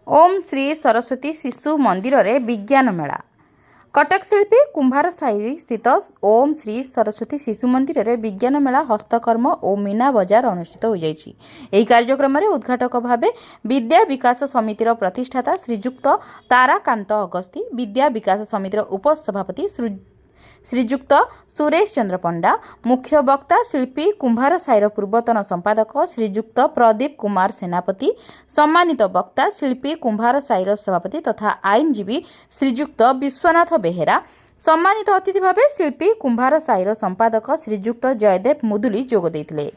ओम श्री सरस्वती शिशु मंदिर रे विज्ञान मेला। कटक शिल्पी कुंभार साई स्थित ओम श्री सरस्वती शिशु मंदिर रे विज्ञान मेला हस्तकर्म और मीना बजार अनुष्ठित हो जाइछि। एही कार्यक्रम रे उद्घाटक भावे विद्या विकास समितिर प्रतिष्ठाता श्रीजुक्त ताराकांत अगस्ती, विद्या विकास समितिर उपसभापति श्रीजुक्त सुरेश चंद्र पंडा, मुख्य वक्ता शिल्पी कुंभार साईर पूर्वतन संपादक श्रीजुक्त प्रदीप कुमार सेनापति, सम्मानित वक्ता शिल्पी कुंभार साईर सभापति तथा आईनजीवी श्रीजुक्त विश्वनाथ बेहेरा, सम्मानित अतिथि भावे शिल्पी कुंभार साईर संपादक श्रीजुक्त जयदेव मुदुली जोग देथिले।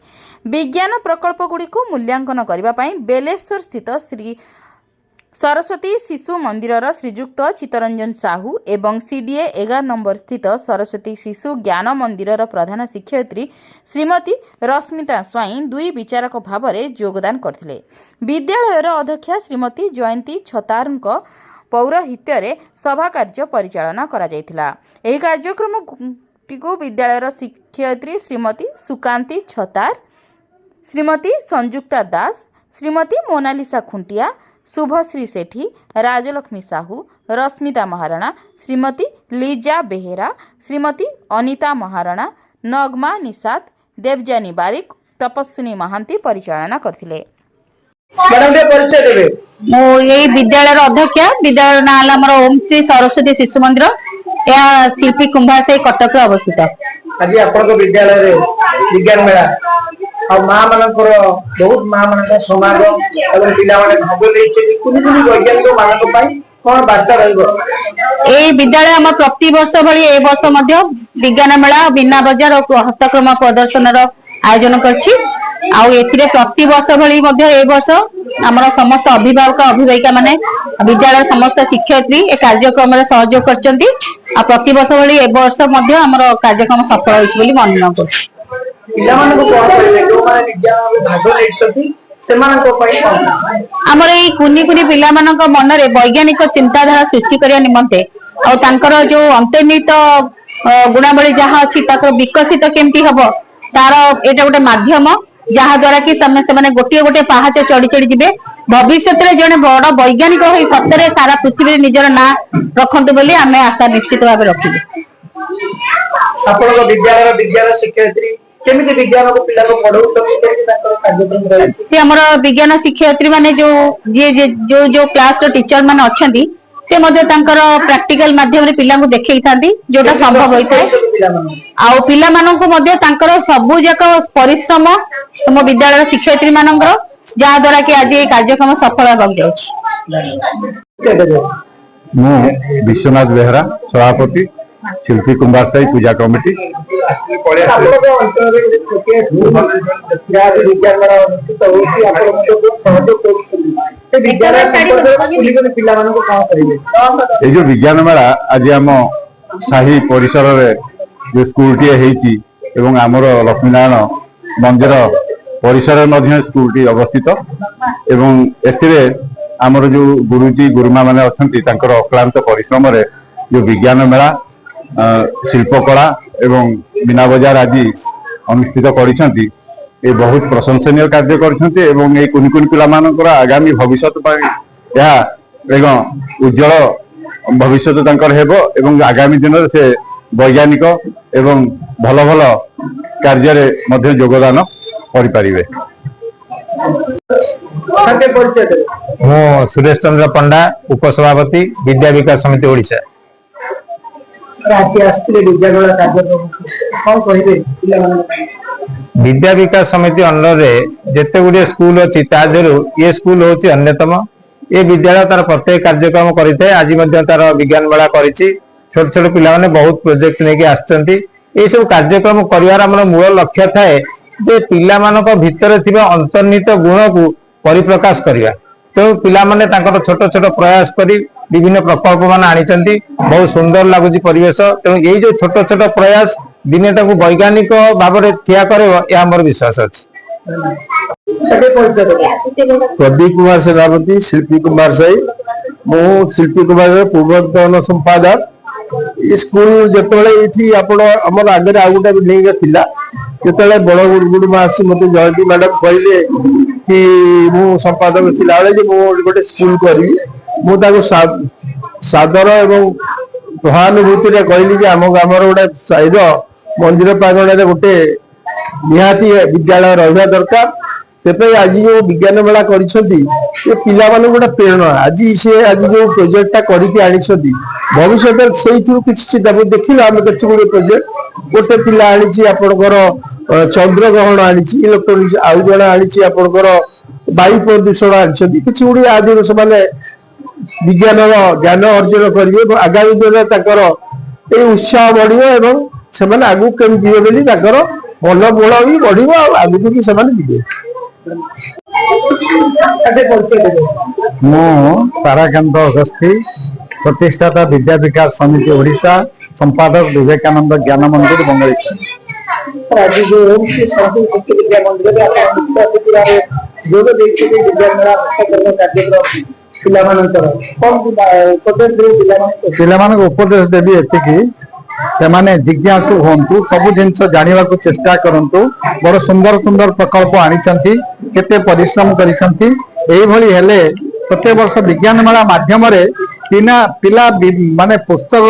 विज्ञान प्रकल्प गुड़िक मूल्यांकन करबा पई बेलेश्वर स्थित श्री सरस्वती शिशु मंदिर श्रीजुक्त चित्तरंजन साहू एवं सीडीए 11 नंबर स्थित सरस्वती शिशु ज्ञान मंदिर प्रधान शिक्षयित्री श्रीमती रश्मिता स्वाई दुई विचारक भाव में योगदान करथिले। विद्यालयर अध्यक्षा श्रीमती जयंती छतारଙ୍କ पौरोहित्य सभा कार्य परिचालना करा जायतिला। एही कार्यक्रम टिको विद्यालयर शिक्षयित्री श्रीमती सुकांती छतार, श्रीमती संजुक्ता दास, श्रीमती मोनालिसा खुंटिया, शुभश्री सेठी, राजलक्ष्मी साहू, रश्मिता महाराणा, श्रीमती लीजा बेहेरा, श्रीमती अनिता महाराणा, नगमा निषाद, देवजानी बारिक, तपस्विनी महांती परिचालना करथिले। विद्यालय अध्यक्ष विद्यालय ना हमर ओम श्री सरस्वती शिशु मंदिर या शिल्पी कुंभार साई कटक अवस्थित। आज आपन विद्यालय रे विज्ञान मेला और माँ मानकर बहुत माँ मान समाज और पिला माने भाग लेछि कुनि कुनि वैज्ञानिक मानक पई कोन बार्ता रहइबो। ए विद्यालय हम प्रति वर्ष भली ए वर्ष मध्य विज्ञान मेला बिना बजार और हस्तक्रम प्रदर्शन आयोजन करछि। आउ एथिरे प्रति वर्ष भली मध्य ए वर्ष हमर समस्त अभिभावक अभिभाविका माने विद्यालय समस्त शिक्षयित्री ए कार्यक्रम रे सहयोग करछन्ती। आ प्रति वर्ष भली ए वर्ष मध्य हमर कार्यक्रम सफल होइछि बोली मानना करछि। आमर ये कुनी कुनी पिला मानक मन रे वैज्ञानिक चिंताधारा सृष्टि करिया निमंते और तांकर जो अंतर्निहित गुणावली जहाँ अछि ताकर विकसित केमती हबो तार एटा गोटे माध्यम जहाँ द्वारा कि से गोटे गोटे पहाच चढ़ी चढ़ी जिबे भविष्य में जड़े बड़ वैज्ञानिक हो सतरे सारा पृथ्वी निजर ना रखंतु बोली आमे आशा निश्चित भाव रखिबे। आपन विद्यालय विज्ञान शिक्षयित्री केमिति विज्ञान को पिला को पढौछथि केमिति ताकर कार्यक्रम रहै छै। हमर विज्ञान शिक्षयित्री माने जो जे जो क्लास रो टीचर माने अछंती से मध्ये तांकर प्रैक्टिकल माध्यम रे पिला को देखै थांती जोटा संभव होय थाए। आ पिला मानन को मध्ये तांकर सबु जक परिश्रम हम विद्यालय शिक्षयित्री मानकर जा द्वारा कि आज ये कार्यक्रम सफल होबाक जाउछि। मु विश्वनाथ बेहरा सभापति शिल्पी कुंभार साई पूजा कमिटी। जो विज्ञान मेला आज आम साही परिसर जो स्कूल टी एवं आमर लक्ष्मीनारायण मंदिर परिसर में स्कूल टी अवस्थित एवं एथिरे आमर जो गुरुजी गुरुमा माने अछंती तांकर अक्लांत परिश्रम रे जो विज्ञान मेला शिल्पकला एवं मीना बजार आदि अनुष्ठित करिसेंती। ए बहुत प्रशंसनीय कार्य करिसेंती एवं ए कुनि कुनि पिला मानकर आगामी भविष्य पई या एवं उज्जवल भविष्य तांकर हेबो एवं आगामी दिन रे से वैज्ञानिक एवं भल भल कार्य रे मध्ये योगदान करि परिबे। मु सुरेश चंद्र पंडा उपसभापति विद्या विकास समिति ओडिशा। विद्या विकास समिति अंडर रे जेते गुडे स्कूल अछि तादेरु ये स्कूल होछि अन्यतम। ये विद्यालय तार प्रत्येक कार्यक्रम करिते आज मध्ये तार विज्ञान मेला करिछि। छोट छोट पिला माने बहुत प्रोजेक्ट नेकी आछंती। ए सब कार्यक्रम करिवार हमर मूल लक्ष्य थाए जे पिला मानक भितर थिबा अंतर्निहित गुण को परिप्रकाश करिया। तो पिला माने तांकर छोट छोट प्रयास करी विभिन्न प्रकल्प मान आनिचंती। बहुत सुंदर लागुची परिवेश। तेणु ये जो छोट छोट प्रयास दिने ताकू वैज्ञानिक भाव में ठिया करबो या हमर विश्वास अछि। प्रदीप कुमार सेनापति शिल्पी कुमार साई मु शिल्पी कुमार पूर्वतन संपादक। स्कूल जो आमर आगे आ गोटे बिल्डिंग थिला बड़ गुरुमा आसी मत जयंती मैडम कहले कि मु संपादक थिला बेले जे मु गोटे स्कूल करी मु ताको सादर एवं सहानुभूति रे कहली जे आम ग्रामर गोटे साइड मंदिर प्रांगण गोटे निहाती विद्यालय रहा दरकार से आज जो विज्ञान मेला कर पिला गोटे प्रेरणा आज जो प्रोजेक्टा करके भविष्य से चिंता देखिल आम के प्रोजेक्ट गोटे पिला आपणकर चंद्रग्रहण आनी इलेक्ट्रोनिक्स आउ जड़े आपणकर वायु प्रदूषण आनी कि गुड़ी आज से विज्ञान ज्ञान अर्जन करेंगे आगामी दिन ये उत्साह बढ़ से आगू केमी जी मन बल भी बढ़ आगू भी से मु ताराकांत अगस्ती प्रतिष्ठाता विद्या विकास समिति ओडिशा संपादक विवेकानंद ज्ञान मंदिर बंगली। आज जो सरस्वती विद्या मंदिर पिला उपदेश देवी एति से जिज्ञासु हूँ सब जिनस जाना चेष्टा करूँ बड़ सुंदर सुंदर प्रकल्प आनी केते परिश्रम करिसेंती प्रत्येक वर्ष विज्ञान मेला माध्यम पिला माने पुस्तक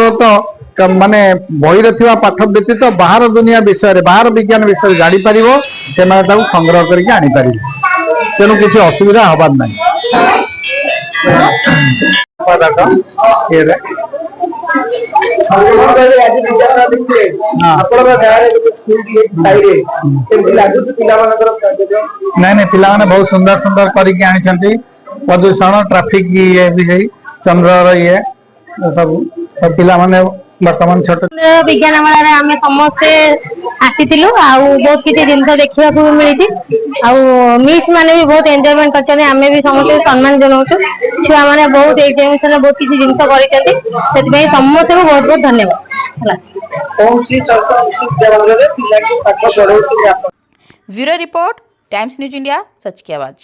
माने बही रे पाठ व्यतीत बाहर दुनिया विषय बाहर विज्ञान विषय जानी पार से संग्रह करके आनी पारे तेणु किसी असुविधा हबार ना नहीं पिला बहुत सुंदर सुंदर करके प्रदूषण ट्राफिक ये भी चंद्र ये सब पिला बर्तमान छोट विज्ञान मेला आम समस्ते आसी बहुत किसी जिनस देखा मिली मिस मैंने भी बहुत एंजॉयमेंट कर आम भी समस्त सम्मान जनाऊँ छुआ मैंने बहुत एग्जामिनेशन बहुत किसी जिनस कर समस्त को बहुत बहुत धन्यवाद। Bureau report Times News India सच की आवाज।